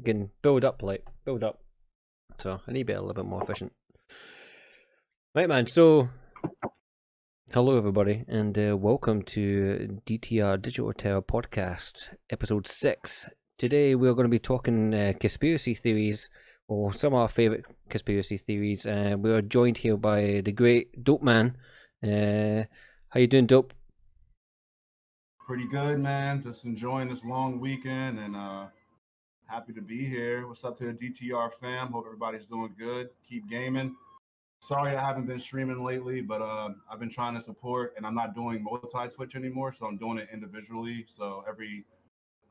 can build up. So I need to be a little bit more efficient. Right, man. So hello, everybody, and welcome to DTR Digital Terror Podcast, Episode 6. Today we're going to be talking conspiracy theories, or some of our favourite conspiracy theories. We are joined here by the great Dope Man. How you doing, Dope? Pretty good, man. Just enjoying this long weekend and happy to be here. What's up to the DTR fam? Hope everybody's doing good. Keep gaming. Sorry I haven't been streaming lately, but I've been trying to support, and I'm not doing multi-Twitch anymore, so I'm doing it individually. So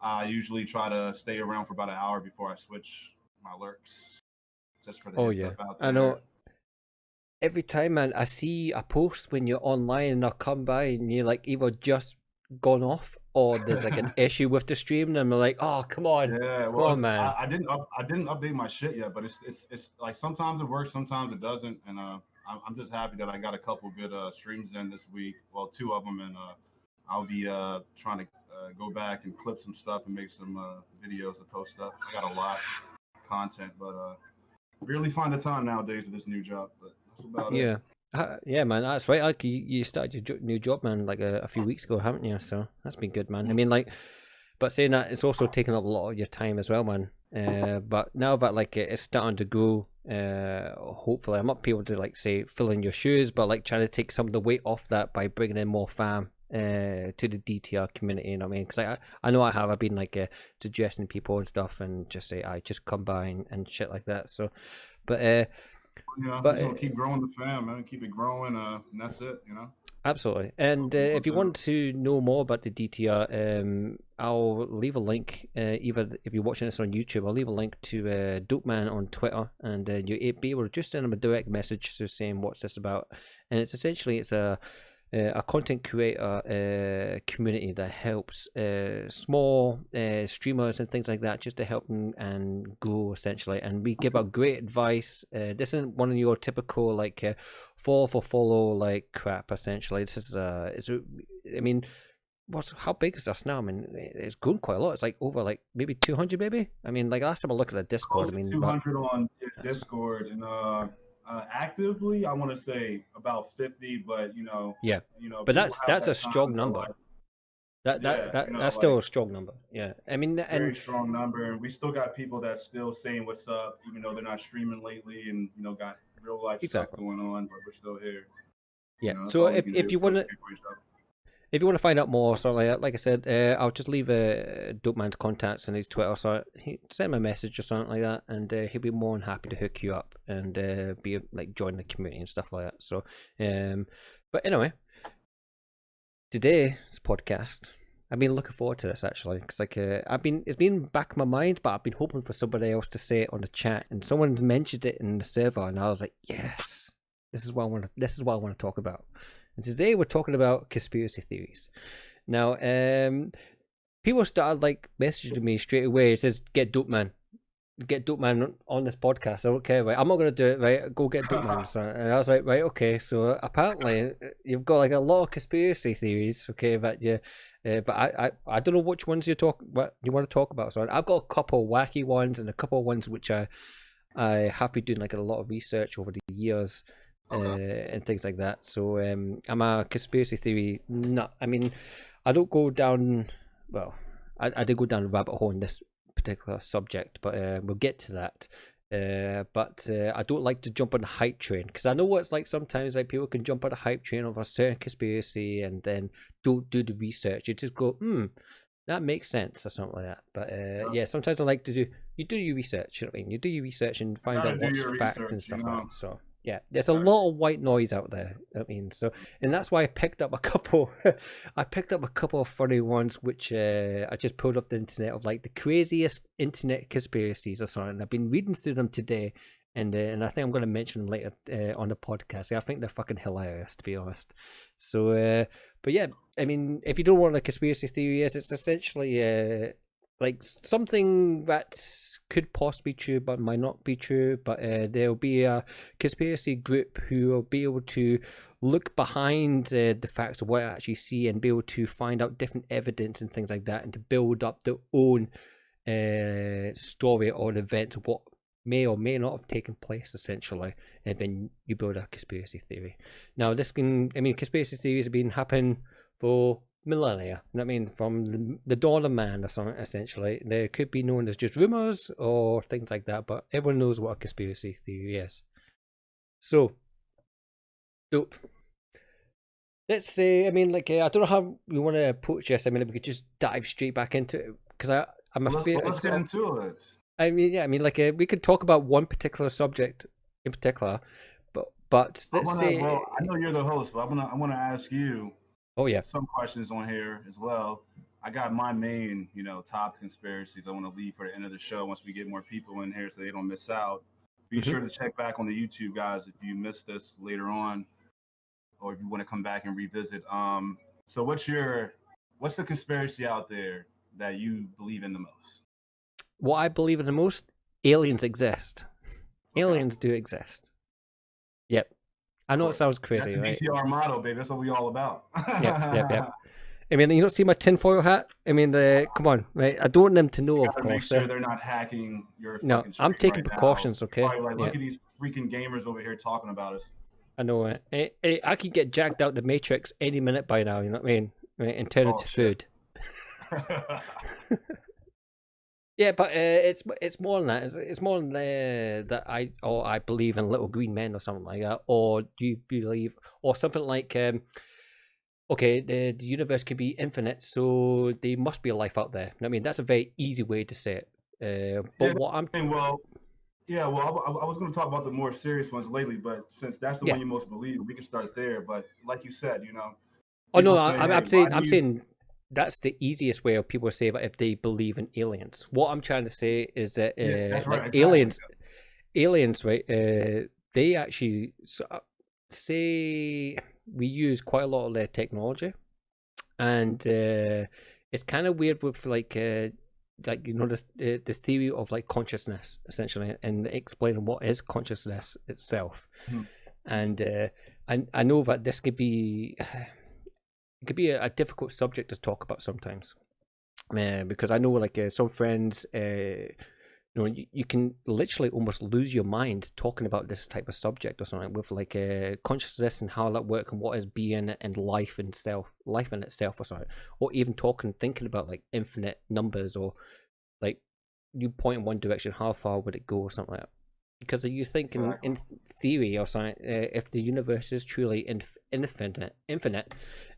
I usually try to stay around for about an hour before I switch my lurks, just for the heads up out there. I know. Every time, man, I see a post when you're online and I'll come by and you're like either just gone off or there's like an issue with the stream, and I'm like, oh, come on, come on, man. I didn't update my shit yet, but it's like sometimes it works, sometimes it doesn't, and I'm just happy that I got a couple good streams in this week. Well, 2 of them, and I'll be trying to go back and clip some stuff and make some videos to post up. I got a lot of content, but really find the time nowadays with this new job. But that's about it. Yeah, man, that's right. Like you started your new job, man, like a few weeks ago, haven't you? So that's been good, man. I mean, like, but saying that, it's also taking up a lot of your time as well, man. But now that like it's starting to grow, hopefully, I'm not able to like say fill in your shoes, but like trying to take some of the weight off that by bringing in more fam to the DTR community. You know what I mean? Because I know I've been like suggesting people and stuff, and just say I just come by and shit like that. So, but. But just keep growing the fam, man. Keep it growing, and that's it, you know. Absolutely. And if you want to know more about the DTR, I'll leave a link. Either if you're watching this on YouTube, I'll leave a link to Dope Man on Twitter, and you'll be able to just send him a direct message to saying what's this about. And it's essentially a content creator community that helps small streamers and things like that, just to help them and grow essentially. And we give out great advice. This isn't one of your typical like follow like crap. Essentially, this is I mean, how big is this now? I mean, it's grown quite a lot. It's like over like maybe 200, maybe. I mean, like last time I looked at the Discord, I mean, 200 on Discord, and actively I want to say about 50, but but that's a strong number. That's still a strong number. Yeah, I mean, very strong number, and we still got people that still saying what's up, even though they're not streaming lately, and got real life stuff going on, but we're still here. Yeah. So if you want to find out more, so like I said, I'll just leave Dope Man's contacts in his Twitter, so send him a message or something like that, and he'll be more than happy to hook you up and be like join the community and stuff like that. So, but anyway, today's podcast, I've been looking forward to this actually, because like it's been back in my mind, but I've been hoping for somebody else to say it on the chat, and someone mentioned it in the server, and I was like, yes, this is what I want to talk about. And today we're talking about conspiracy theories. Now, people started like messaging me straight away. It says, "Get Dope Man on this podcast." I don't care, right? I'm not gonna do it, right? Go get Dope Man. So, and I was like, right, okay. So apparently you've got like a lot of conspiracy theories, okay? But I don't know which ones what you want to talk about. So I've got a couple wacky ones and a couple of ones which I have been doing like a lot of research over the years. And things like that. So I'm a conspiracy theory nut. I mean, I don't go down. Well, I did go down a rabbit hole in this particular subject, but we'll get to that. But I don't like to jump on the hype train, because I know what it's like sometimes. Like people can jump on a hype train of a certain conspiracy and then don't do the research. You just go, that makes sense or something like that. But yeah, sometimes I like to do. You do your research. You know what I mean? You do your research and find out what's fact and stuff like that. So. Yeah, there's a lot of white noise out there. I mean, so, and that's why I picked up a couple. I picked up a couple of funny ones, which I just pulled off the internet, of like the craziest internet conspiracies or something. I've been reading through them today, and I think I'm going to mention them later on the podcast. I think they're fucking hilarious, to be honest. So, but yeah, I mean, if you don't know what a conspiracy theory is, it's essentially like something that could possibly be true but might not be true, but there'll be a conspiracy group who will be able to look behind the facts of what I actually see and be able to find out different evidence and things like that, and to build up their own story or event of what may or may not have taken place, essentially, and then you build a conspiracy theory. Now, conspiracy theories have been happening for millennia. You know what I mean? From the dawn of man or something, essentially. They could be known as just rumors or things like that, but everyone knows what a conspiracy theory is. So, dope. Let's say, I don't know how we want to approach this. We could just dive straight back into it, because I'm afraid. Let's get into it. We could talk about one particular subject in particular, but let's say. Well, I know you're the host, but I want to ask you. Oh yeah. Some questions on here as well. I got my main, top conspiracies I want to leave for the end of the show once we get more people in here so they don't miss out. Be sure to check back on the YouTube, guys, if you missed this later on, or if you want to come back and revisit. So what's the conspiracy out there that you believe in the most? What I believe in the most? Aliens exist. Okay. Aliens do exist. Yep. I know it sounds crazy, that's right? That's our motto, baby. That's what we all about. Yep. You don't see my tinfoil hat? Come on, right? I don't want them to know, of course. Make sure they're not hacking your. No, I'm taking precautions, now. Okay. Look at these freaking gamers over here talking about us. I know it. I could get jacked out the Matrix any minute by now. You know what I mean? Right, and turn into food. Yeah, but it's more than that. It's more than that I believe in little green men or something like that. Or do you believe, or something like the universe could be infinite, so there must be life out there. That's a very easy way to say it. I was going to talk about the more serious ones lately, but since that's the one you most believe, we can start there. But like you said, Oh no, I'm saying. That's the easiest way of people say that if they believe in aliens. What I'm trying to say is that exactly. aliens, right? They actually say we use quite a lot of their technology, and it's kind of weird with the theory of consciousness, essentially, and explaining what is consciousness itself. And I know that this could be. It could be a difficult subject to talk about sometimes, because I know some friends, you can literally almost lose your mind talking about this type of subject or something with consciousness and how that works and what is being and life in itself or something, or even thinking about infinite numbers, or you point in one direction, how far would it go or something like that. Because you think in theory or something, if the universe is truly infinite,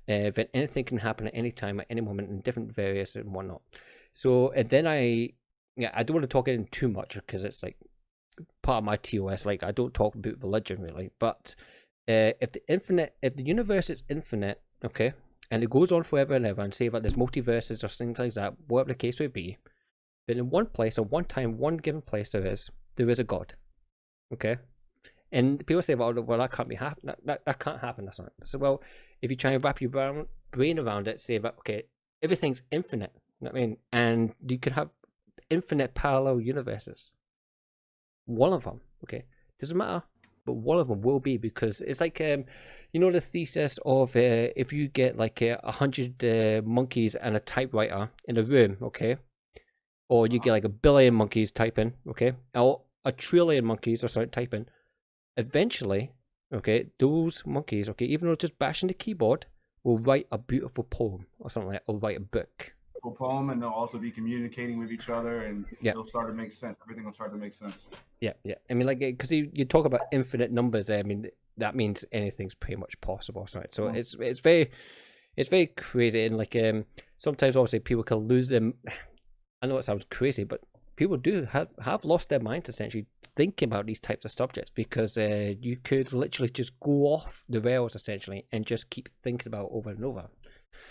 then anything can happen at any time, at any moment, in different various and whatnot. So, and then I don't want to talk in too much because it's part of my TOS. I don't talk about religion really, but if the universe is infinite, okay, and it goes on forever and ever, and say that there's multiverses or things like that, whatever the case may be, then in one place or one time, one given place there is a God. Okay, and people say, well, that can't be happen. That can't happen. That's not. So, well, if you try and wrap your brain around it, say that everything's infinite. You know what I mean? And you could have infinite parallel universes. One of them, doesn't matter, but one of them will be, because it's the thesis of if you get 100 monkeys and a typewriter in a room, or you get 1 billion monkeys typing, or 1 trillion monkeys or something typing, eventually, those monkeys, even though just bashing the keyboard, will write a beautiful poem or something or write a book. A poem, and they'll also be communicating with each other, and it'll start to make sense. Everything will start to make sense. Yeah. Because you talk about infinite numbers, that means anything's pretty much possible, right? So it's very crazy, and sometimes obviously people can lose them. I know it sounds crazy, but people do have lost their minds essentially thinking about these types of subjects, because you could literally just go off the rails essentially and just keep thinking about it over and over.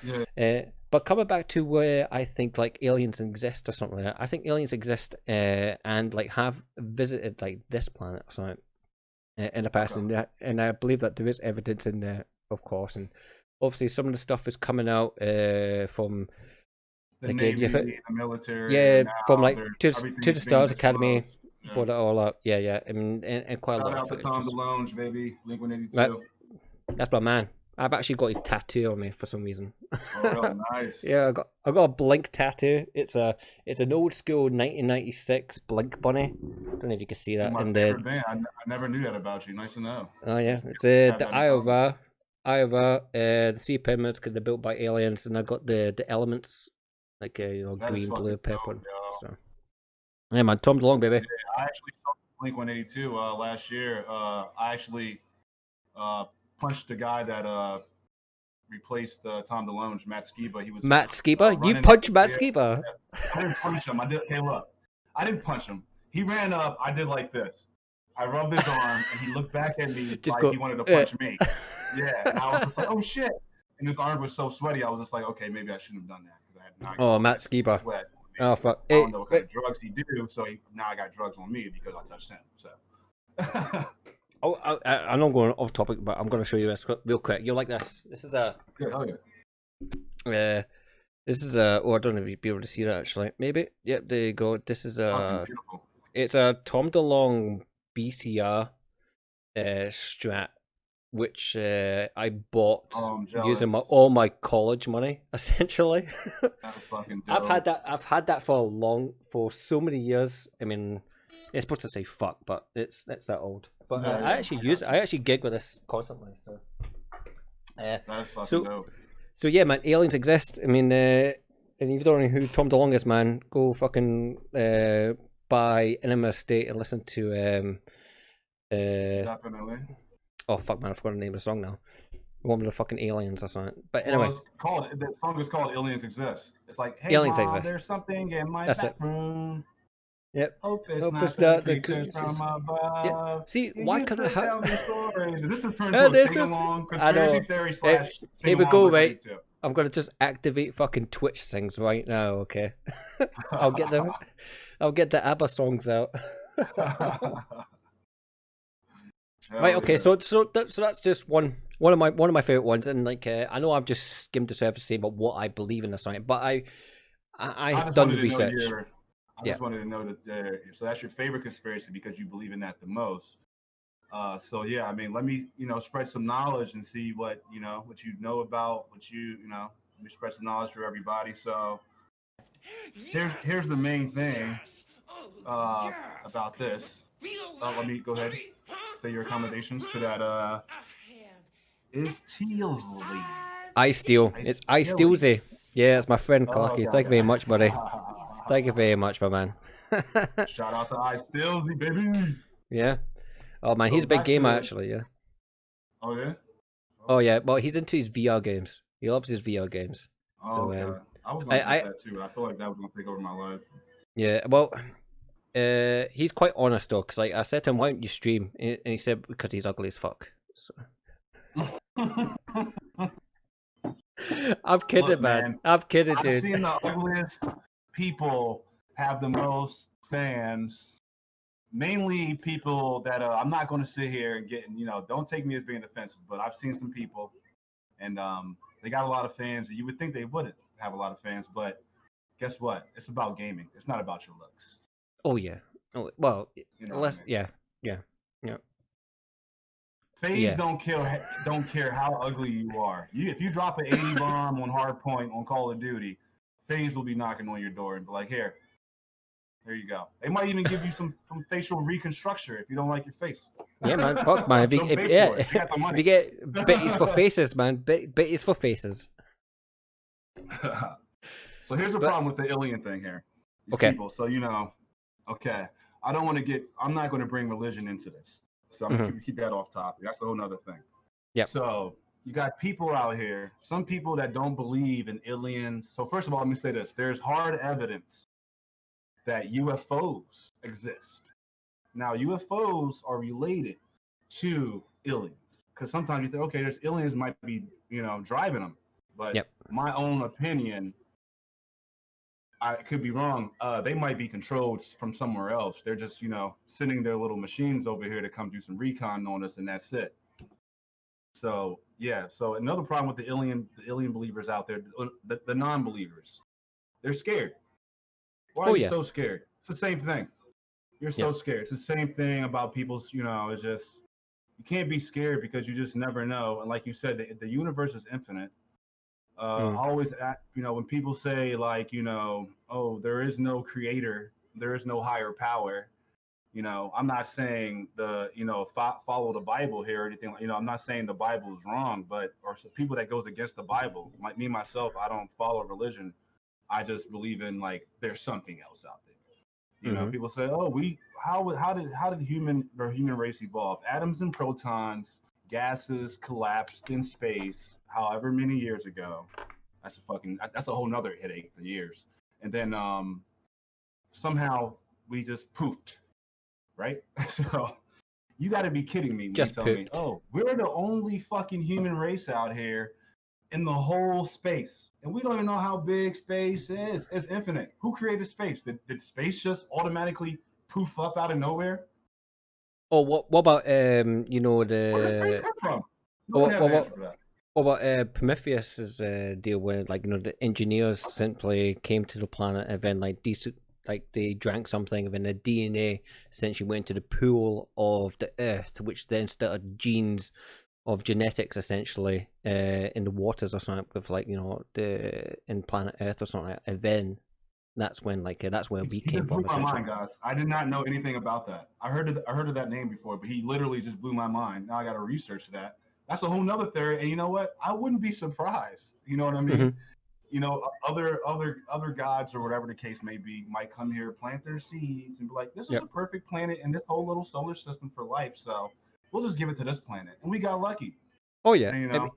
Yeah. But coming back to where I think aliens exist or something like that, I think aliens exist and have visited this planet or something in the past, and I believe that there is evidence in there, of course, and obviously some of the stuff is coming out from. The Navy, the military, from to the Stars Academy, put it all up. And quite a lot. Shout out to Tom DeLonge, baby, Blink-182. That's my man. I've actually got his tattoo on me for some reason. Oh, nice. Yeah, I got a Blink tattoo. It's an old school 1996 Blink bunny. Don't know if you can see that My in favorite the. band. I never knew that about you. Nice to know. Oh yeah, it's Have the that Eye of knowledge. Ra, the three pyramids because they're built by aliens, and I got the elements like That is green, fucking blue, dope, purple. yo. So yeah, man, Tom DeLonge, baby. I actually saw Blink 182 last year. I actually uh, punched the guy that replaced Tom DeLonge, Matt Skiba. He was Matt Skiba, you running up punch the Matt stairs. Skiba. I didn't punch him. I did. Hey, look, I didn't punch him. He ran up. I did like this. I rubbed his arm, and he looked back at me Just like go. he wanted to punch me. Yeah, and I was just like, "Oh shit!" And his arm was so sweaty. I was just like, "Okay, maybe I shouldn't have done that because I had not Oh, all Matt that Skiba. sweat on me. Oh fuck. I don't know what kind of drugs he do, so now I got drugs on me because I touched him. So Oh, I'm not going off topic, but I'm going to show you this real quick. You'll like this. This is a. yeah, hell yeah. This is a. Oh, I don't know if you'd be able to see that actually. Maybe. Yep. There you go. This is Fucking a. beautiful. It's a Tom DeLonge BCR Strat, which I bought Oh, I'm using jealous. all my college money, essentially. That was fucking dope. I've had that for so many years. I mean, it's supposed to say fuck, but it's that old. But Yeah, I yeah, actually I got you. I actually gig with this constantly. So, That is fucking so dope. so yeah, man, aliens exist. I mean, and if you don't know who Tom DeLonge is, man, go fucking buy Enema State and listen to Definitely. oh fuck, man, I forgot the name of the song now. One with the fucking aliens or something. But Well, anyway, it's called the song is called "Aliens Exist." It's like, "Hey aliens mom, exist. there's something in my That's it. bathroom. Yep. Hope it's Hope not it's the not the creatures from Yeah. above. See, You why used couldn't I to tell me have? stories." This is turned into a This sing is. along I know. conspiracy theory slash sing Here we along go, with right? YouTube. I'm gonna just activate fucking Twitch things right now. Okay. I'll get the ABBA songs out. Right. Hell Okay. yeah. So that's just one of my favorite ones, and like I know I've just skimmed the surface saying about what I believe in or something, but I I've just done the wanted to know research. your. I Yeah. just wanted to know that. So that's your favorite conspiracy because you believe in that the most. So yeah, I mean, let me spread some knowledge and see what what you know about what let me spread some knowledge for everybody. So here's the main thing about this. Let me go ahead. Say your accommodations to that. Is Tealsley? I steal. It's I Steelsy. Yeah, it's my friend Oh, Clarky. okay, Thank you very much, buddy. okay. Thank you very much, my man. Shout out to I Steelsy, baby. Yeah. Oh man, he's So a big back gamer to actually. Yeah. oh yeah. Oh yeah. Well, he's into his VR games. He loves his VR games. Oh, So okay. I was gonna I get that too, but I feel like that was gonna take over my life. yeah. Well, he's quite honest though, because like I said to him, "Why don't you stream?" And he said because he's ugly as fuck. So I'm kidding, Look, man. I'm kidding, I've dude. seen the ugliest people have the most fans. Mainly people that I'm not going to sit here and get, don't take me as being offensive, but I've seen some people and they got a lot of fans. And you would think they wouldn't have a lot of fans, but guess what? It's about gaming. It's not about your looks. Oh yeah. Oh well. You know Unless what I mean? yeah. FaZe Yeah. don't care how ugly you are. If you drop an 80 bomb on hardpoint on Call of Duty, FaZe will be knocking on your door and be like, here you go. They might even give you some facial reconstruction if you don't like your face. Yeah, man. Fuck, man. They'll pay for it. You got the If money. you get bitties for faces, man. Bitties for faces. So here's the problem with the alien thing here. These Okay. people. So okay. I don't want to get. I'm not going to bring religion into this. So I'm gonna keep that off topic. That's a whole nother thing. Yeah. So you got people out here. Some people that don't believe in aliens. So first of all, let me say this: there's hard evidence that UFOs exist. Now UFOs are related to aliens because sometimes you think, okay, there's aliens might be driving them, but my own opinion. I could be wrong. They might be controlled from somewhere else. They're just, sending their little machines over here to come do some recon on us, and that's it. So yeah. So another problem with the alien believers out there, the non-believers, they're scared. Why are you so scared? It's the same thing. You're so scared. It's the same thing about people's. It's just you can't be scared because you just never know. And like you said, the universe is infinite. Mm. I always, when people say like, oh, there is no creator, there is no higher power. I'm not saying follow the Bible here or anything. I'm not saying the Bible is wrong, but or some people that goes against the Bible, like me myself, I don't follow religion. I just believe in like there's something else out there. Mm-hmm. People say, "Oh, how did human race evolve? Atoms and protons, gases collapsed in space, however many years ago. That's a whole nother headache for years. And then somehow we just poofed, right? So you got to be kidding me when you Just tell me, pooped. "Oh, we're the only fucking human race out here in the whole space. And we don't even know how big space is. It's infinite. Who created space? Did space just automatically poof up out of nowhere? Oh, what about Where did space the come from? No oh, one what has an answer about for that. what about Prometheus's deal where like the engineers simply came to the planet and then like they drank something and then the DNA essentially went to the pool of the Earth, which then started genes of genetics essentially in the waters or something with like the in planet Earth or something, and then that's where we He came just blew from my essentially. mind, guys. I did not know anything about that. I heard of that name before, but he literally just blew my mind. Now I got to research that. That's a whole nother theory. And you know what? I wouldn't be surprised. You know what I mean? Hmm. Other gods or whatever the case may be might come here, plant their seeds, and be like, "This is Yep. a perfect planet in this whole little solar system for life. So we'll just give it to this planet." And we got lucky. Oh yeah. And I mean,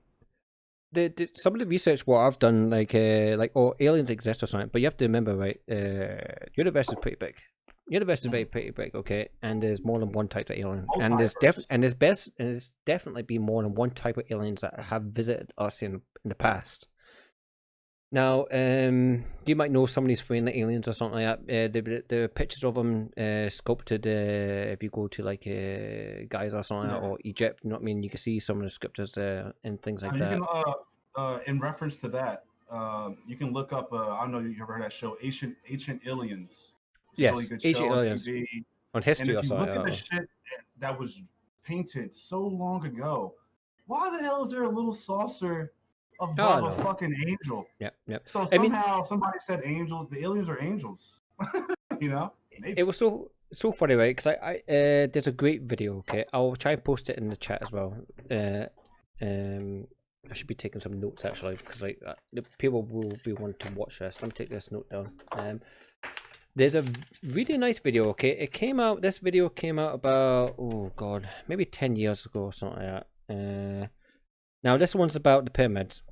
some of the research what I've done, like oh aliens exist or something, but you have to remember, right? Universe is pretty big. Universe is very pretty big, okay, and there's more than one type of alien, and multiverse. there's definitely been more than one type of aliens that have visited us in the past. Now, you might know some of these friendly aliens or something like that. The pictures of them sculpted. If you go to like Giza or something like that, Yeah. or Egypt, you know what I mean. You can see some of the sculptures and things like You that. can in reference to that, you can look up. I don't know if you ever heard that show, Ancient Aliens. It's a really Yes, good ancient show on aliens TV. on And history if or you look at the something. shit that was painted so long ago, why the hell is there a little saucer Oh above a no. fucking angel? Yep, yep. So I mean, somehow somebody said angels. The aliens are angels. it Maybe. was so funny, right? Because I there's a great video. Okay, I'll try and post it in the chat as well. Um, I should be taking some notes actually because like the people will be wanting to watch this. Let me take this note down. There's a really nice video. Okay, This video came out about oh god, maybe 10 years ago or something like that. Now this one's about the pyramids.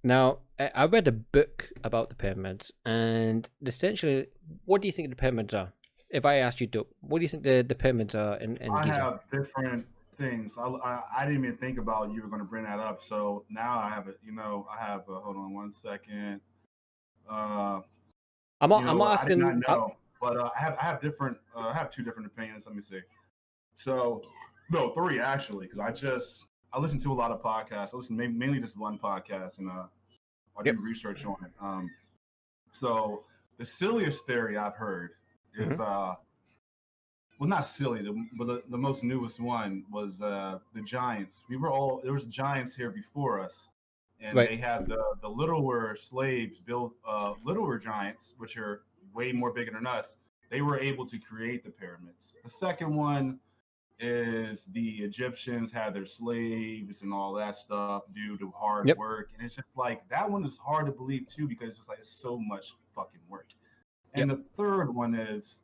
Now, I read a book about the pyramids, and essentially, what do you think the pyramids are? If I asked you, what do you think the pyramids are in I Giza? have different things. I didn't even think about you were going to bring that up. So now I have it. I have. Hold on one second. Uh, I'm not I did not asking. know, but I have different. I have two different opinions. Let me see. So no, three actually, because I listen to a lot of podcasts. I listen mainly just one podcast, and I do Yep. research on it. So the silliest theory I've heard is Hmm. well, not silly, but the most newest one was the giants. There was giants here before us, and Right. they had the littler slaves build littler giants, which are way more bigger than us. They were able to create the pyramids. The second one is the Egyptians had their slaves and all that stuff due to hard Yep. work, and it's just like that one is hard to believe too because it's so much fucking work. And Yep. the third one is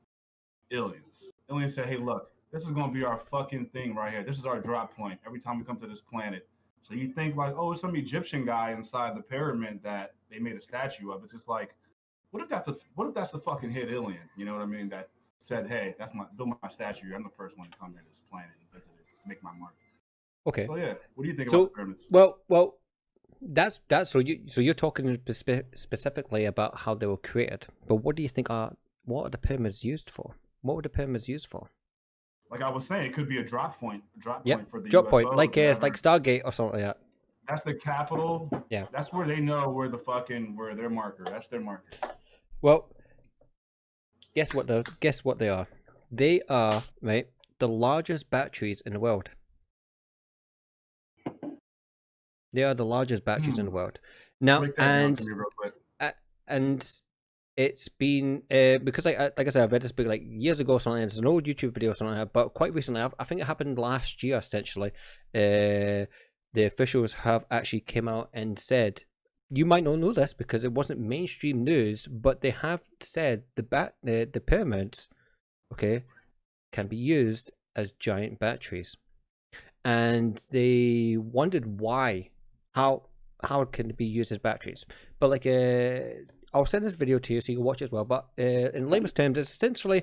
aliens. Aliens say, "Hey, look, this is gonna be our fucking thing right here. This is our drop point every time we come to this planet." So you think like, oh, some Egyptian guy inside the pyramid that they made a statue of. It's just like, what if that's the fucking hit alien? You know what I mean? That said, "Hey, build my statue. I'm the first one to come to this planet and visit it, make my mark." Okay. So yeah, what do you think about the So, pyramids? well, that's you're talking specifically about how they were created, but what do you think what are the pyramids used for? What were the pyramids used for? Like I was saying, it could be a drop Yep. point for the Drop point, UFOs, like it's like whatever. Stargate or something like that. That's the capital. Yeah. That's where they know where their marker. That's their marker. Well, guess what they are? They are right the largest batteries in the world. They are the largest batteries in the world. Now, Break that down to me real quick. and it's been because like I said, I read this book like years ago or something. It's an old YouTube video or something like that, but quite recently, I think it happened last year essentially. The officials have actually came out and said, you might not know this because it wasn't mainstream news, but they have said the pyramids, okay, can be used as giant batteries, and they wondered why, how can it be used as batteries, but like I'll send this video to you so you can watch it as well. But in layman's terms, it's essentially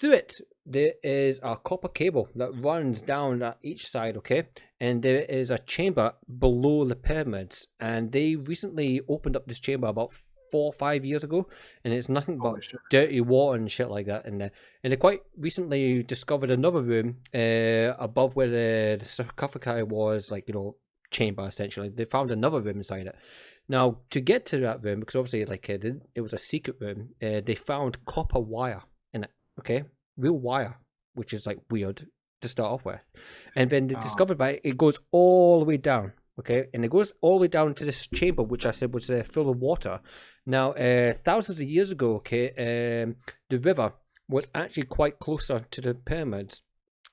through it there is a copper cable that runs down at each side, okay, and there is a chamber below the pyramids, and they recently opened up this chamber about 4 or 5 years ago, and it's nothing but dirty water and shit like that in there. And they quite recently discovered another room above where the sarcophagi was, like, chamber essentially. They found another room inside it. Now, to get to that room, because obviously, like, it was a secret room, they found copper wire in it, okay? Real wire, which is, like, weird to start off with. And then they discovered it goes all the way down, okay? And it goes all the way down to this chamber, which I said was full of water. Now, thousands of years ago, okay, the river was actually quite closer to the pyramids.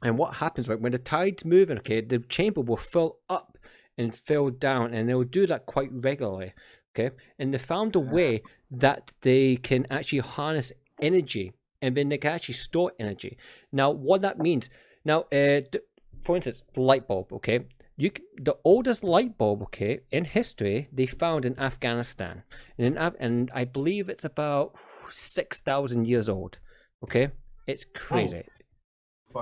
And what happens, right, when the tide's moving, okay, the chamber will fill up and fell down, and they will do that quite regularly, okay? And they found a way that they can actually harness energy, and then they can actually store energy. Now, what that means, now, for instance, the light bulb, okay? The oldest light bulb, okay, in history, they found in Afghanistan, and I believe it's about 6,000 years old, okay? It's crazy.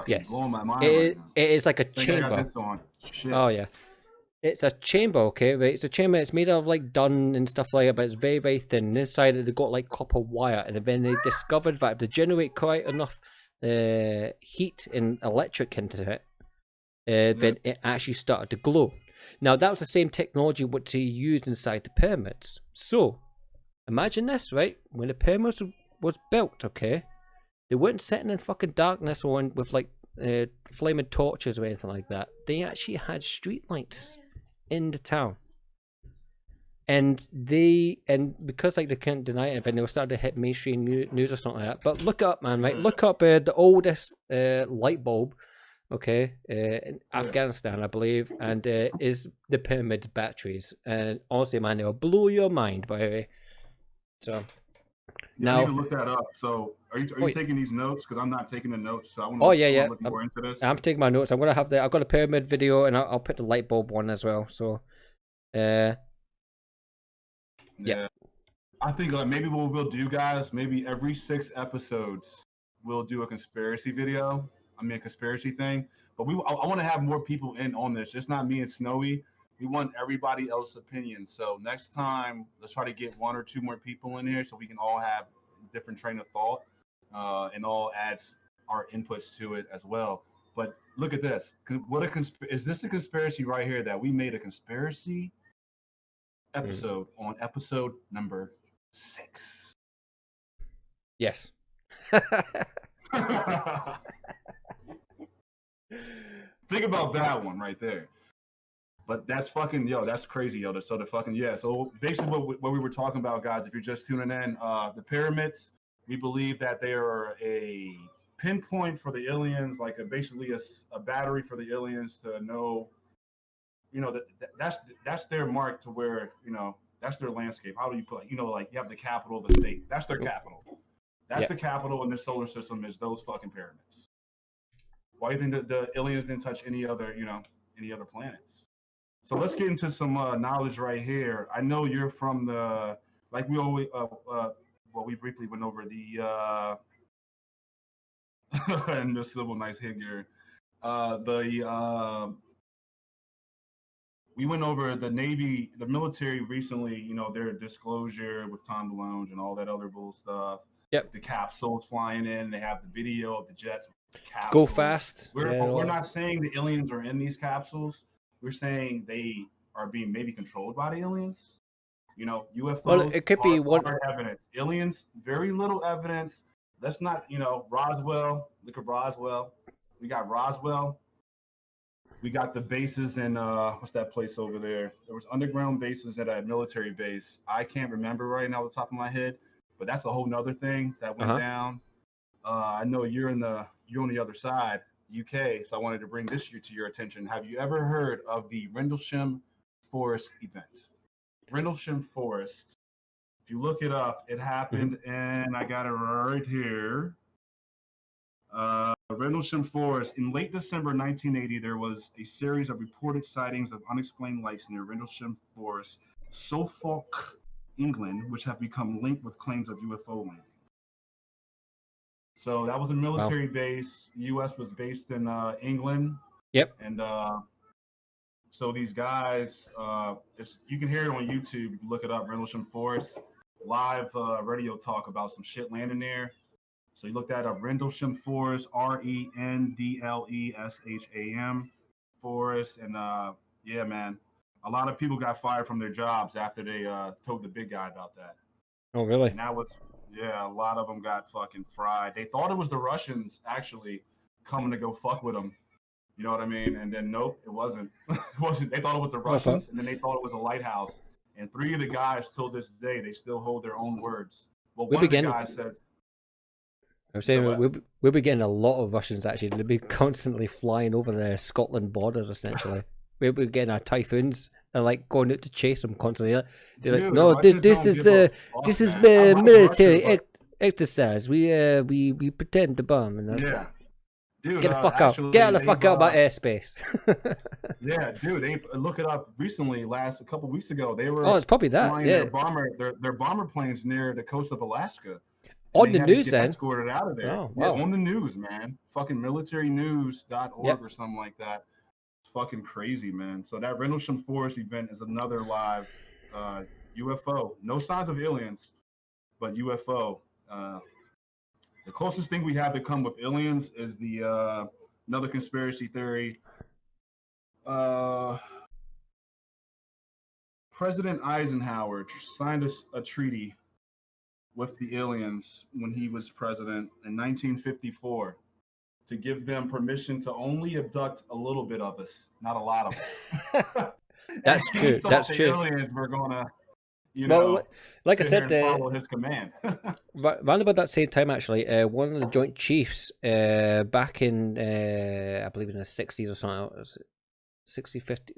Yes, blowing my mind right now. It is like a chamber. Oh yeah. It's a chamber, okay? Right? It's a chamber. It's made out of like dung and stuff like that, but it's very, very thin. And inside it, they got like copper wire, and then they discovered that if they generate quite enough heat and electric into it, then it actually started to glow. Now that was the same technology what they used inside the pyramids. So imagine this, right? When the pyramids was built, okay, they weren't sitting in fucking darkness or with like flaming torches or anything like that. They actually had street lights in the town, and because like they couldn't deny it, and they were starting to hit mainstream news or something like that. But look up, man, right? Look up the oldest light bulb, okay, in Afghanistan, I believe, and is the pyramids batteries. And honestly, man, they'll blow your mind, by the way. So now, I need to look that up. So are you taking these notes? Because I'm not taking the notes. So I want to look more into this. I'm taking my notes. I've got a pyramid video, and I'll put the light bulb one as well. So yeah. I think maybe what we'll do, guys, maybe every 6 episodes we'll do a conspiracy video. I mean, a conspiracy thing. But I want to have more people in on this. Just not me and Snowy. We want everybody else's opinion. So next time, let's try to get 1 or 2 more people in here so we can all have a different train of thought and all adds our inputs to it as well. But look at this. Is this a conspiracy right here that we made a conspiracy episode on episode number 6? Yes. Think about that one right there. But that's fucking, that's crazy, So the fucking, So basically what we were talking about, guys, if you're just tuning in, the pyramids, we believe that they are a pinpoint for the aliens, like basically a battery for the aliens to know, that's their mark to where, that's their landscape. How do you put, like you have the capital of the state. That's their capital. That's the capital in the solar system is those fucking pyramids. Why do you think that the aliens didn't touch any other planets? So let's get into some knowledge right here. I know you're from the, like we always, we briefly went over the, and the civil nice figure, we went over the Navy, the military recently, their disclosure with Tom DeLonge and all that other bull stuff. Yep. The capsules flying in, they have the video of the jets. Go fast. We're not saying the aliens are in these capsules. We're saying they are being maybe controlled by the aliens. UFOs. Well, it could be one evidence. Aliens, very little evidence. Let's not, Roswell. Look at Roswell. We got Roswell. We got the bases in what's that place over there? There was underground bases at a military base. I can't remember right now off the top of my head, but that's a whole nother thing that went Uh-huh. down. I know you're on the other side, UK, so I wanted to bring this year to your attention. Have you ever heard of the Rendlesham Forest event? Rendlesham Forest. If you look it up, it Hmm. happened, and I got it right here. Rendlesham Forest. In late December 1980, there was a series of reported sightings of unexplained lights near Rendlesham Forest, Suffolk, England, which have become linked with claims of UFO landings. So that was a Wow. military base. U.S. was based in England, Yep. and so these guys, you can hear it on YouTube if you look it up. Rendlesham Forest live radio talk about some shit landing there. So you look that up, Rendlesham Forest, Rendlesham Forest, and yeah, man, a lot of people got fired from their jobs after they told the big guy about that, Oh, really? and that was yeah, a lot of them got fucking fried. They thought it was the Russians actually coming to go fuck with them. You know what I mean? And then nope, it wasn't. It wasn't. They thought it was the Well, fuck. Russians, and then they thought it was a lighthouse. And three of the guys, till this day, they still hold their own words. Well, We one of the begin. guys says, I was "You said saying what?" we'll be getting a lot of Russians actually. They'll be constantly flying over the Scotland borders essentially. We'll be getting our typhoons. They're like going out to chase them constantly. They're like, Dude, the no, Russians don't give a fuck, this is man. I love Russia, military but exercise. We pretend to bomb, and that's yeah, like, dude. get the fuck out, Actually, the fuck out of my airspace. yeah, dude. They look it up recently. A couple weeks ago, they Oh, were it's probably that. flying Yeah, their bomber planes near the coast of Alaska, and on they the had to news get then. escorted out of there. Oh, Yeah, wow. on the news, man. Fucking militarynews.org Yep. or something like that. It's fucking crazy, man. So that Rendlesham Forest event is another live uh, UFO. No signs of aliens, but UFO. Uh, the closest thing we have to come with aliens is the another conspiracy theory. Uh, President Eisenhower signed a treaty with the aliens when he was president in 1954 to give them permission to only abduct a little bit of us, not a lot of us. And That's he true. thought That's the true. aliens were gonna, you Well, know, like I sit here said, and follow his command. Round about that same time, actually, one of the Joint Chiefs, back in, I believe in the 60s or something, it was 60, 50,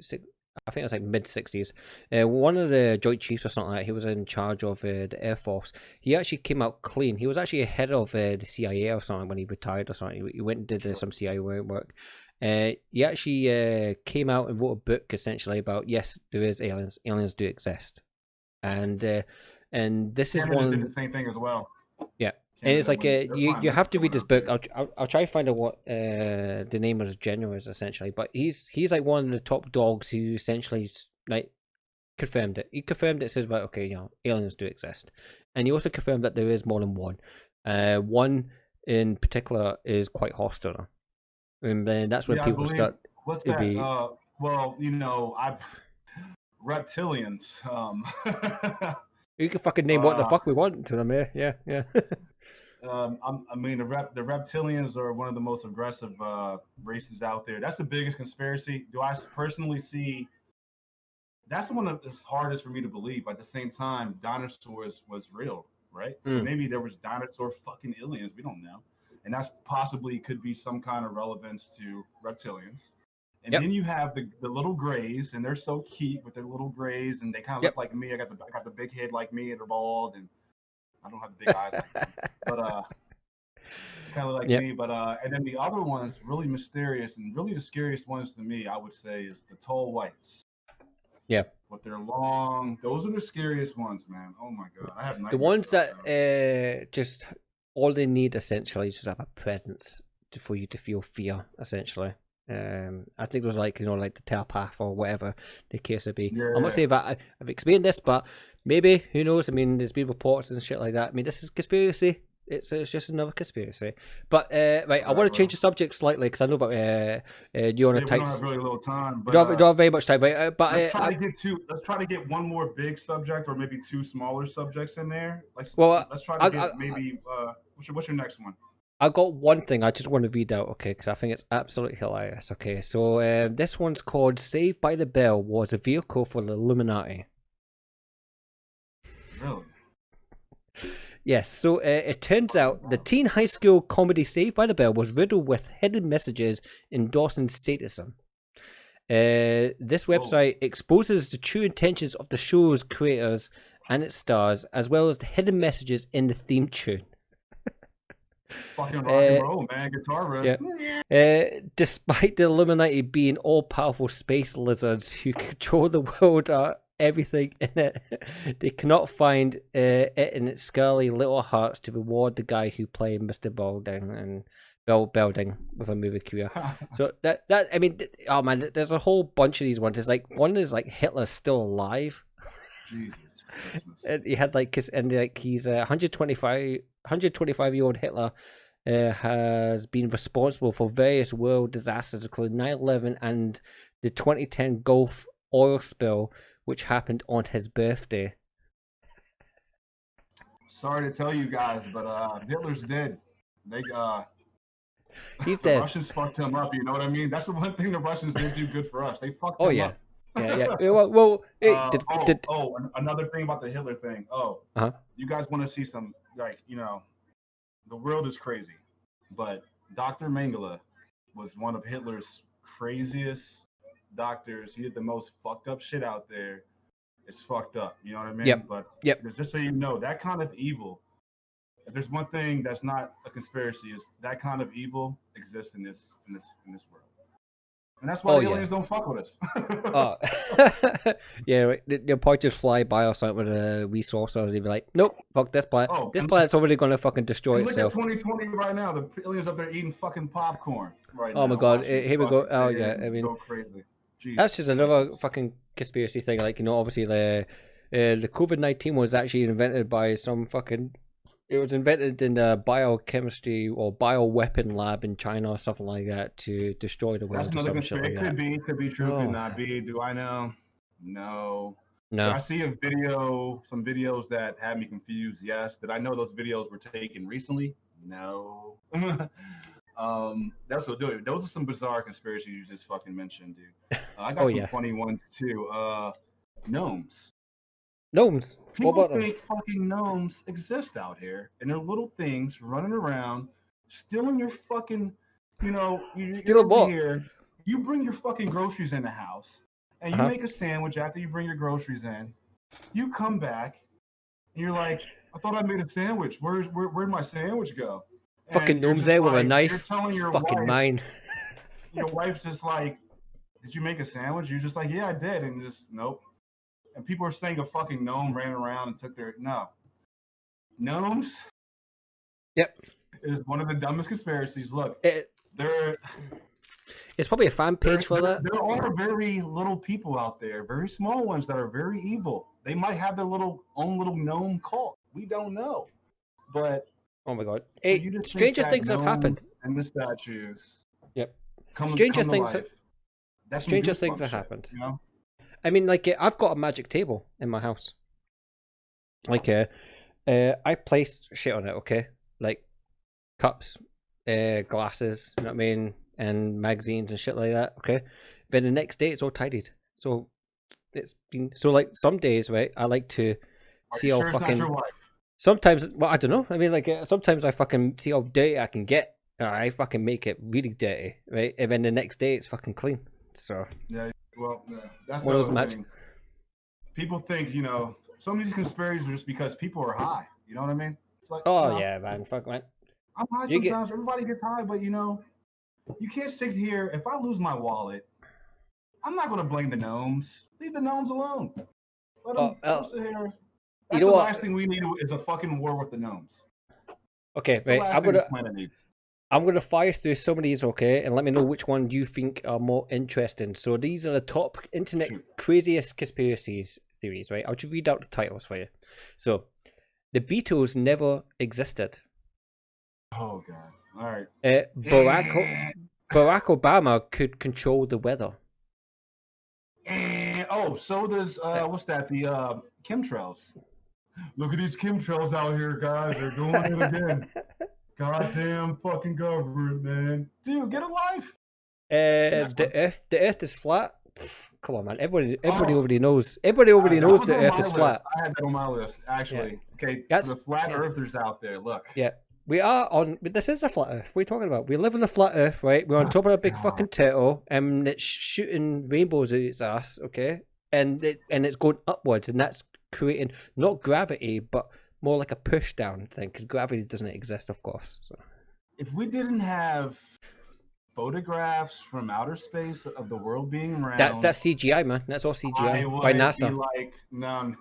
I think it was like mid 60s. One of the Joint Chiefs or something like that, he was in charge of the Air Force. He actually came out clean. He was actually head of the CIA or something when he retired or something. He went and did Sure. some CIA work. He actually came out and wrote a book essentially about, yes, there is aliens. Aliens do exist. And this is Canada did the one. same thing as well. Yeah, and it's Canada, like when they're you flying have lips to read going this out book. there. I'll try to find out what the name of his general is essentially, but he's like one of the top dogs who essentially like confirmed it. He confirmed it. Says right, okay, aliens do exist, and he also confirmed that there is more than one. One in particular is quite hostile, and then that's when Yeah, I people believe. start What's to that? be. Well, I reptilians. You can fucking name what the uh, fuck we want to them. Yeah. I mean, the reptilians are one of the most aggressive races out there. That's the biggest conspiracy. Do I personally see? That's the one that's hardest for me to believe. But at the same time, dinosaurs was real, right? So Mm. maybe there was dinosaur fucking aliens. We don't know, and that's possibly could be some kind of relevance to reptilians. And Yep. then you have the little grays, and they're so cute with their little grays, and they kind of look Yep. like me. I got the big head like me, and they're bald, and I don't have the big eyes like them, but kind of like Yep. me. But and then the other ones, really mysterious, and really the scariest ones to me, I would say, is the tall whites Yeah. with their long. Those are the scariest ones, man. Oh my god, I have The nightmares ones about that those. just all they need essentially is just have a presence for you to feel fear. Essentially, I think it was like like the telepath or whatever the case would be. I'm not Yeah, saying that I've explained this, but maybe who knows? I mean, there's been reports and shit like that. I mean, this is conspiracy. It's just another conspiracy. But right, I want to exactly. change the subject slightly because I know about you on a Yeah, we tight. don't have really little time, You but don't have very much time, right? let's try to get two. Let's try to get one more big subject, or maybe two smaller subjects in there. Like, well, let's try to I, get I maybe. What's your next one? I got one thing I just want to read out, okay, because I think it's absolutely hilarious. Okay, so this one's called "Saved by the Bell" was a vehicle for the Illuminati. Really? Yes, so it turns out the teen high school comedy Saved by the Bell was riddled with hidden messages endorsing Satanism. This website exposes the true intentions of the show's creators and its stars, as well as the hidden messages in the theme tune. Fucking rock and roll, man. Guitar riff. Yeah. Despite the Illuminati being all-powerful space lizards who control the world or everything in it, they cannot find it in its scarly little hearts to reward the guy who played Mr. Balding and Belding with a movie career. So that I mean, oh man, there's a whole bunch of these ones. It's like one is like Hitler's still alive. Jesus. And he had like, and like he's 125-year-old Hitler. Has been responsible for various world disasters, including 9/11 and the 2010 Gulf oil spill, which happened on his birthday. Sorry to tell you guys, but Hitler's dead. He's the dead. Russians fucked him up. You know what I mean? That's the one thing the Russians did do good for us. They fucked him up. Yeah. Well, another thing about the Hitler thing. You guys want to see some, like, you know, the world is crazy, but Dr. Mengele was one of Hitler's craziest doctors. He did the most fucked up shit out there. It's fucked up, you know what I mean? Yep. But yep. Just so you know, that kind of evil, if there's one thing that's not a conspiracy, is that kind of evil exists in this world. And that's why the aliens don't fuck with us. Yeah, they'll probably just fly by or something with a resource, or they'd be like, nope, fuck this planet. This planet's already going to fucking destroy itself. Look at 2020 right now. The aliens up there eating fucking popcorn right now. Oh my god, here we go. Oh yeah, I mean, go crazy. That's just another fucking conspiracy thing. Like, you know, obviously the COVID-19 was actually invented by some fucking... It was invented in a biochemistry or bioweapon lab in China or something like that to destroy the world. That's another conspiracy. It could be true, could not be. Do I know? No. Did I see some videos that had me confused? Yes. Did I know those videos were taken recently? No. That's what do it. Those are some bizarre conspiracies you just fucking mentioned, dude. I got some funny ones too. Gnomes. Gnomes. People think fucking gnomes exist out here, and they're little things running around, stealing your fucking, you know, steal what? Here, you bring your fucking groceries in the house, and you make a sandwich after you bring your groceries in. You come back, and you're like, I thought I made a sandwich. Where'd my sandwich go? And fucking gnomes there with a knife. You're telling your fucking wife, mine. Your wife's just like, did you make a sandwich? You're just like, yeah, I did, and just nope. And people are saying a fucking gnome ran around and took their... No. Gnomes? Yep. Is one of the dumbest conspiracies. Look, it's probably a fan page for that. There are very little people out there, very small ones that are very evil. They might have their own little gnome cult. We don't know. But... Oh my god. Hey, stranger things have happened. And the statues. Yep. Stranger things have happened. You know? I mean, like, I've got a magic table in my house. Like, I placed shit on it, okay? Like, cups, glasses, you know what I mean? And magazines and shit like that, okay? Then the next day, it's all tidied. So, it's been... So, like, some days, right, I like to see how fucking... It's not your wife? Sometimes, well, I don't know. I mean, like, sometimes I fucking see how dirty I can get. Or I fucking make it really dirty, right? And then the next day, it's fucking clean. So... Yeah. Well, that's one of those matches. People think, you know, some of these conspiracies are just because people are high. You know what I mean? It's like, yeah, man, fuck, man. I'm high sometimes. Everybody gets high, but you know, you can't sit here. If I lose my wallet, I'm not going to blame the gnomes. Leave the gnomes alone. Let them sit here. That's the last thing we need is a fucking war with the gnomes. Okay, right. I'm gonna fire through some of these, okay, and let me know which one you think are more interesting. So these are the top internet craziest conspiracies theories, right? I'll just read out the titles for you. So, the Beatles never existed. Oh god! All right. Barack Obama could control the weather. So there's what's that? The chemtrails. Look at these chemtrails out here, guys. They're doing it again. Goddamn fucking government, man. Dude, get a life. The Earth is flat. Pff, come on, man. Everybody Oh, already knows. Everybody already that knows was the on Earth my is list. flat. I had that on my list, Yeah, actually. Okay, for that's the flat yeah, earthers out there, look. yeah. We are on. This is a flat Earth. What are you talking about? We live on a flat Earth, right? We're on top of a big God. fucking turtle, and it's shooting rainbows at its ass. Okay, and it's going upwards, and that's creating not gravity, but more like a push down thing, because gravity doesn't exist, of course. So. If we didn't have photographs from outer space of the world being round, That's CGI, man. That's all CGI I by would be NASA. like, none.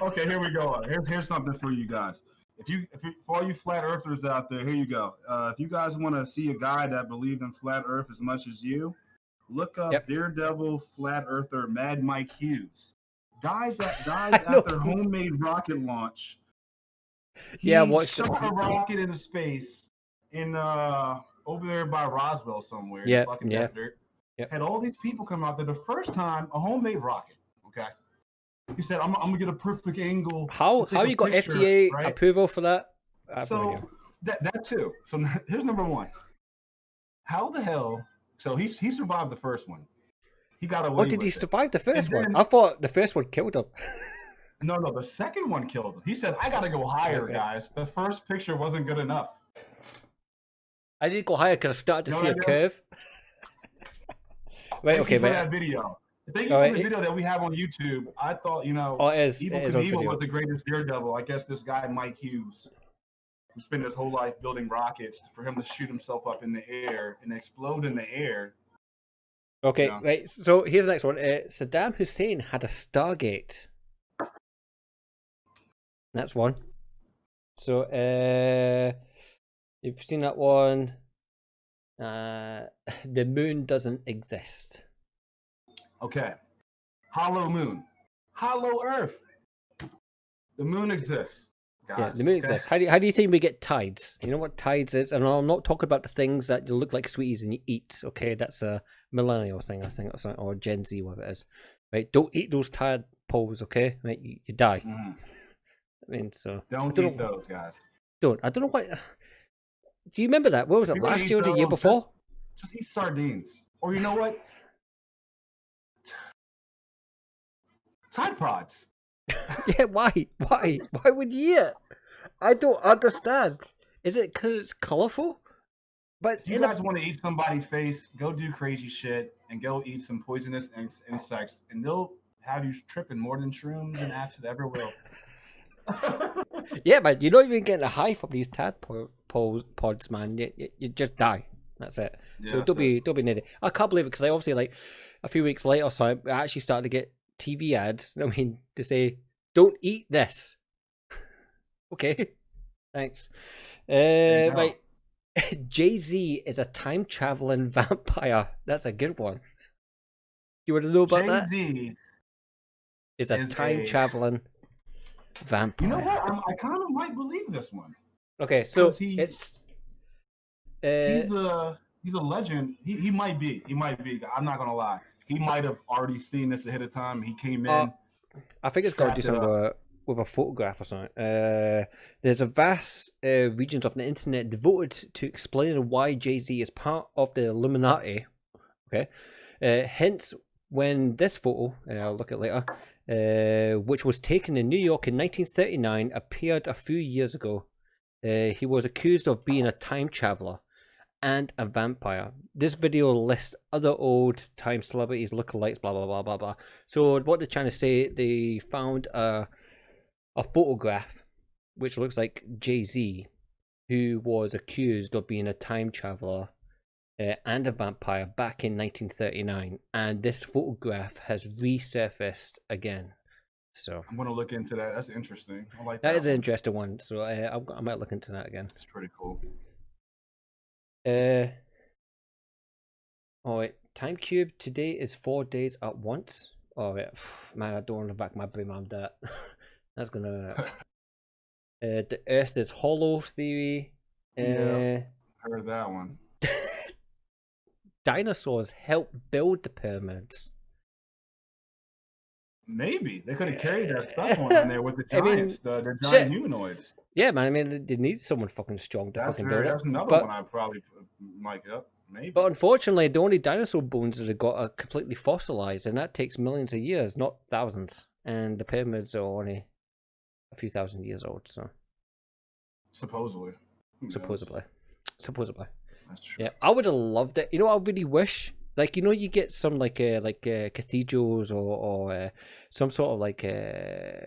Okay, here we go. Here's something for you guys. For all you flat earthers out there, here you go. If you guys want to see a guy that believed in flat Earth as much as you, look up Yep. Daredevil flat earther Mad Mike Hughes. Guys I at know. their homemade rocket launch. Yeah, I He watched it. shot a rocket into space in over there by Roswell somewhere in the Yeah, fucking yeah. desert. Yep. Had all these people come out there the first time, a homemade rocket. Okay. He said, I'm gonna get a perfect angle. How you got picture, FDA right? approval for that? I have no idea. So that too. So here's number one. How the hell? So he survived the first one. He got away Oh, did with he it. survive the first one? then- I thought the first one killed him. No, the second one killed him. He said, I gotta go higher, Okay. guys. The first picture wasn't good enough. I didn't go higher because I started to You know see a what I mean? curve. Right, Thank okay, you for mate. that video. Thank you All for right, the video that we have on YouTube. I thought, Oh, it is. Evil It is on Knievel video. was the greatest Daredevil. I guess this guy, Mike Hughes, who spent his whole life building rockets, for him to shoot himself up in the air and explode in the air. Okay, Yeah. right. So here's the next one. Saddam Hussein had a Stargate. That's one. So, you've seen that one. The moon doesn't exist. Okay. Hollow moon. Hollow earth. The moon exists. Guys, Yeah, the moon exists. How do you think we get tides? You know what tides is? And I'm not talking about the things that you look like sweeties and you eat. Okay, that's a millennial thing, I think, or Gen Z, whatever it is. Right? Don't eat those tadpoles. Okay, right? You die. Mm. I mean, so Don't I eat those, guys. I don't know what. Do you remember that? What was it? You're gonna Last eat year or the year those, before? Just eat sardines. Or you know what? Tide Pods. Yeah, why? Why? Why would you eat it? I don't understand. Is it because it's colourful? But it's If you guys want to eat somebody's face, go do crazy shit and go eat some poisonous insects, and they'll have you tripping more than shrooms and acid ever will. Yeah, man, you're not even getting a high from these pods, man. You just die. That's it. Yeah, So don't be needy. I can't believe it because I obviously like a few weeks later, so I actually started to get TV ads. I mean, to say don't eat this. Okay, thanks. Right. Jay-Z is a time traveling vampire. That's a good one. You want to know about that? Jay-Z Is a time traveling vampire. You know what? I kind of might believe this one. Okay, so it's he's a legend. He might be. He might be. I'm not gonna lie. He might have already seen this ahead of time. He came in. I think it's got to do something with a photograph or something. There's a vast regions of the internet devoted to explaining why Jay-Z is part of the Illuminati. Okay, hence when this photo, I'll look at later, which was taken in New York in 1939, appeared a few years ago. He was accused of being a time traveler and a vampire. This video lists other old time celebrities, lookalikes, blah blah blah blah blah. So what they're trying to say, they found a photograph which looks like Jay-Z, who was accused of being a time traveler and a vampire back in 1939, and this photograph has resurfaced again. So I'm gonna look into that. That's interesting. I like that that. is an interesting one. So I might look into that again. It's pretty cool. Oh wait, time cube today is 4 days at once. Oh wait, man, I don't want to back my brain on that. That's gonna. The Earth is hollow theory. Yeah, heard that one. Dinosaurs helped build the pyramids. Maybe they could have carried that stuff on there with the I mean, giants, the giant shit. humanoids. Yeah, man. I mean, they need someone fucking strong to fucking build it. That's another one But I probably mic up. but Maybe. unfortunately, the only dinosaur bones that they got are completely fossilized, and that takes millions of years, not thousands. And the pyramids are only a few thousand years old, so Supposedly. Who knows? supposedly. That's true. Yeah, I would have loved it. You know, I really wish, like, you know, you get some cathedrals or some sort of like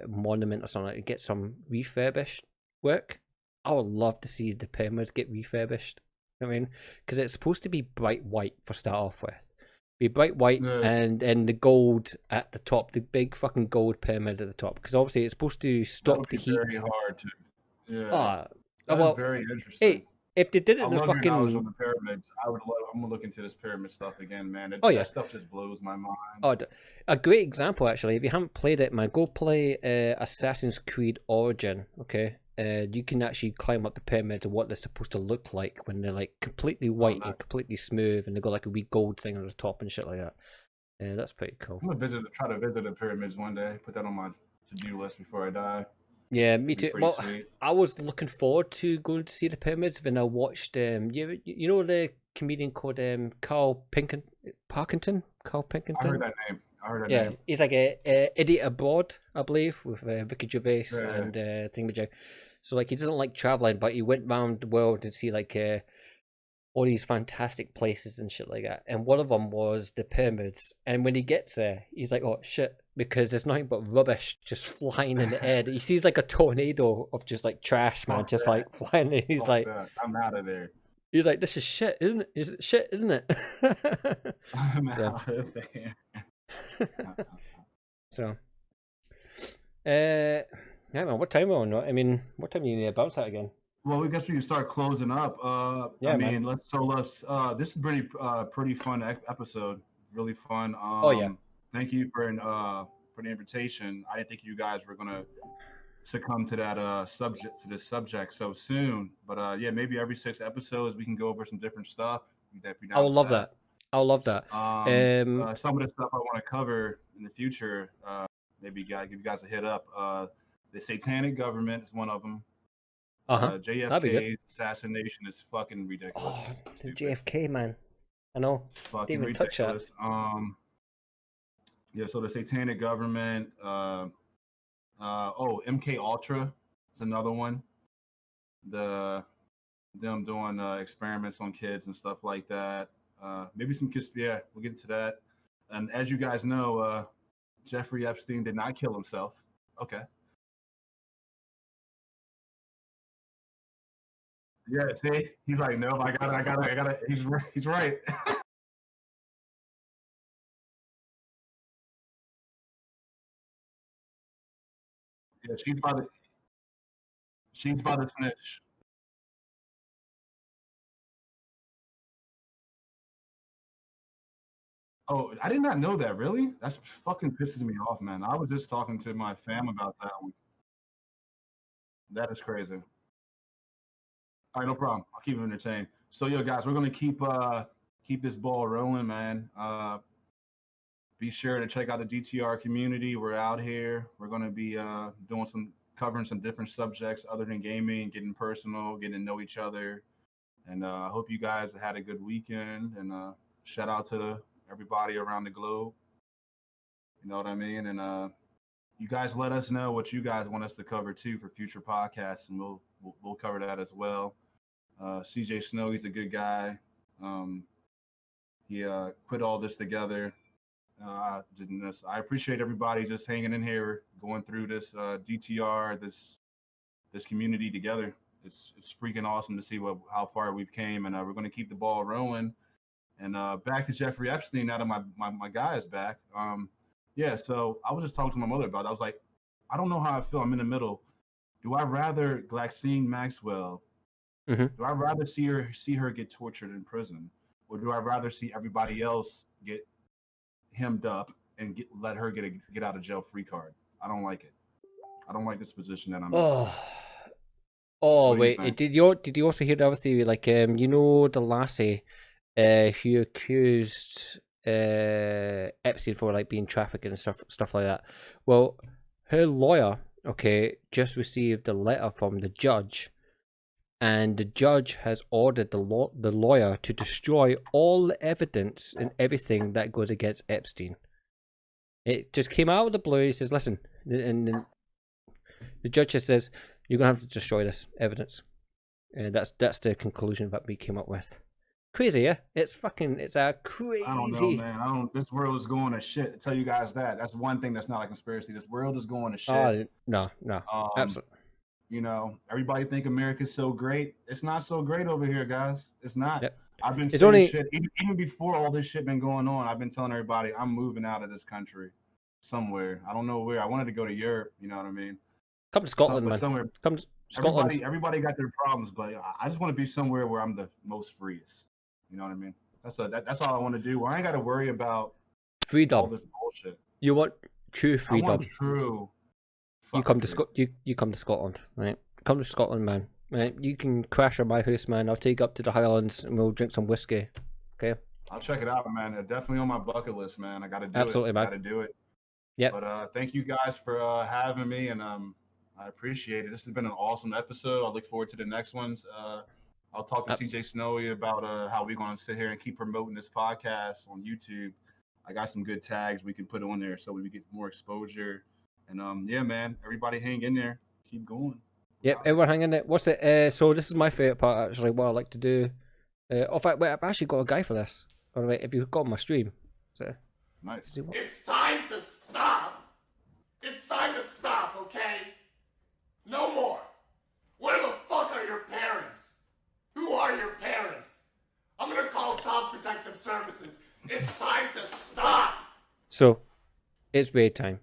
monument or something, like, get some refurbished work. I would love to see the pyramids get refurbished. I mean, because it's supposed to be bright white for start off with. Be bright white Yeah. and the gold at the top, the big fucking gold pyramid at the top, because obviously it's supposed to That would stop be the heat. very hard to. Yeah. Ah, That is well, very interesting. hey, if they did it I in the love your knowledge on fucking the pyramids. I'm gonna look into this pyramid stuff again, man. Oh yeah, That stuff just blows my mind. oh, a great example actually. If you haven't played it, man, go play Assassin's Creed Origin. Okay, you can actually climb up the pyramids and what they're supposed to look like when they're like completely white nice. and completely smooth, and they got like a wee gold thing on the top and shit like that. That's pretty cool. I'm gonna try to visit the pyramids one day. Put that on my to-do list before I die. Yeah, me too. Well, Sweet. I was looking forward to going to see the pyramids when I watched you know the comedian called Carl Parkinson. Carl Pilkington. I heard that name. Yeah, he's like a idiot abroad, I believe, with Ricky Gervais Yeah. and thingamajig. So like he doesn't like traveling, but he went around the world to see like all these fantastic places and shit like that. And one of them was the pyramids. And when he gets there, he's like, "Oh shit!" Because there's nothing but rubbish just flying in the air. He sees like a tornado of just like trash, man, just like flying. In. He's like, "I'm out of there." He's like, "This is shit, isn't it? Is it shit, isn't it?" I'm out of there. So, yeah, man. What time are we on? I mean, what time do you need to bounce out again? Well, I guess we can start closing up. Yeah, I mean, man. let's. This is pretty fun episode. Really fun. Oh yeah. Thank you for the invitation. I didn't think you guys were gonna succumb to that this subject so soon. But yeah, maybe every 6 episodes we can go over some different stuff. I would love that. I would love that. Some of the stuff I want to cover in the future, maybe give you guys a hit up. The satanic government is one of them. JFK's assassination is fucking ridiculous. Oh, the JFK, man. I know. It's fucking ridiculous. Yeah, so the satanic government, MK Ultra is another one. Them doing experiments on kids and stuff like that. Maybe some kids. Yeah, we'll get into that. And as you guys know, Jeffrey Epstein did not kill himself. Okay. Yeah, see, he's like, no, I gotta. He's right. Yeah, she's about to snitch. Oh, I did not know that. Really? That's fucking pisses me off, man. I was just talking to my fam about that one. That is crazy. All right, no problem. I'll keep it entertained. So, yo, guys, we're gonna keep this ball rolling, man. Be sure to check out the DTR community. We're out here. We're gonna be covering some different subjects other than gaming, getting personal, getting to know each other. And I hope you guys had a good weekend. And shout out to everybody around the globe. You know what I mean? And you guys let us know what you guys want us to cover too for future podcasts, and we'll cover that as well. CJ Snow, he's a good guy. He put all this together. I appreciate everybody just hanging in here, going through this DTR, this community together. It's freaking awesome to see how far we've came, and we're going to keep the ball rolling. And back to Jeffrey Epstein. Now that my guy is back. Yeah, so I was just talking to my mother about it. I was like, I don't know how I feel. I'm in the middle. Do I rather Ghislaine Maxwell? Mm-hmm. Do I rather see her get tortured in prison, or do I rather see everybody else get hemmed up and let her get out of jail free card? I don't like it. I don't like this position that I'm in. Oh wait, did you also hear the other theory? Like you know the lassie who accused Epstein for like being trafficking and stuff like that. Well, her lawyer, okay, just received a letter from the judge, and the judge has ordered the lawyer to destroy all the evidence and everything that goes against Epstein. It just came out of the blue. He says, "Listen," and the judge just says, "You're gonna have to destroy this evidence." That's the conclusion that we came up with. Crazy, yeah? It's crazy. I don't know, man. This world is going to shit. I tell you guys that. That's one thing that's not a conspiracy. This world is going to shit. Oh, no, absolutely. You know, everybody think America's so great. It's not so great over here, guys. It's not. Yep. I've been saying shit even before all this shit been going on. I've been telling everybody I'm moving out of this country somewhere. I don't know where. I wanted to go to Europe. You know what I mean? Come to Scotland, man. Somewhere. Come to Scotland. Everybody got their problems, but I just want to be somewhere where I'm the most freest. You know what I mean? That's all I want to do. Where I ain't got to worry about freedom. All this bullshit. You want true freedom. I want true. You come to Scotland, right? Come to Scotland, man. Right? You can crash at my house, man. I'll take you up to the Highlands and we'll drink some whiskey. Okay? I'll check it out, man. It's definitely on my bucket list, man. I got to do Absolutely, it. Man. Got to do it. Yeah. But thank you guys for having me, and I appreciate it. This has been an awesome episode. I look forward to the next ones. I'll talk to CJ Snowy about how we're going to sit here and keep promoting this podcast on YouTube. I got some good tags we can put on there so we get more exposure. And yeah, man, everybody hang in there. Keep going. Yep, everyone hang in there. What's it? So this is my favorite part, actually. What I like to do. In fact, wait, I've actually got a guy for this. All right, if you've got my stream, so nice. It's time to stop. It's time to stop, okay? No more. Where the fuck are your parents? Who are your parents? I'm gonna call Child Protective Services. It's time to stop. So, it's raid time.